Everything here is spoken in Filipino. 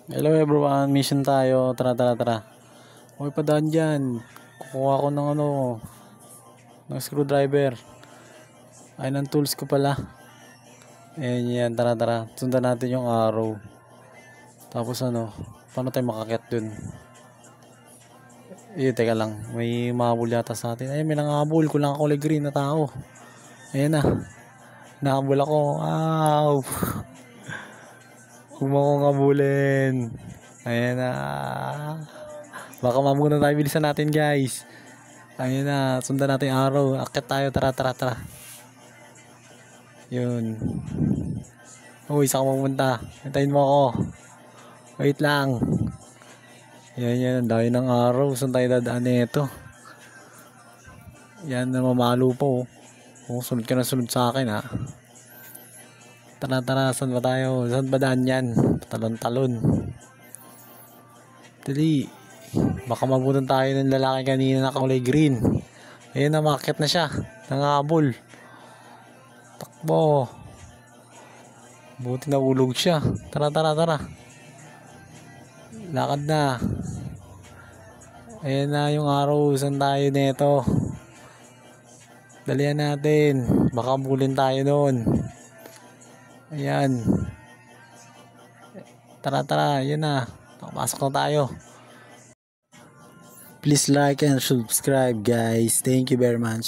Hello everyone, mission tayo. Tara, tara, tara. Huwag padaan dyan. Kukuha ko ng ng screwdriver. Ay, ng tools ko pala. Ayan yan, tara, tara. Sundan natin yung arrow. Tapos paano tayo makakyat dun? Teka lang. May mahabol yata sa atin. Ay, may nangahabol. Kulang ako kulay green na tao. Ayan na. Nahabol ako. Ow! Huwag mo akong habulin. Ayan na. Baka mamuna tayo, bilisan natin guys. Ayun na, sundan natin yung araw. Akit tayo, tara, tara, tara. Yun. Uy, saan ka pumunta? Hintayin mo ako. Wait lang. Yan, dahil ng araw. Saan tayo dadaan nito? Yan, namamalo po. Sunod ka na sunod sa akin ha. Tara, tara, saan ba tayo? Saan ba daan yan? Talon-talon. Dali. Baka mabutan tayo ng lalaki kanina na kulay green. Ayun na, makakit na siya. Nangahabol. Takbo. Buti na ulog siya. Tara, tara, tara. Lakad na. Ayan na yung araw. Saan tayo nito? Dalihan natin. Baka bulin tayo doon. Ayan. Tara, tara. Ayan na. Pasok na tayo. Please like and subscribe guys. Thank you very much.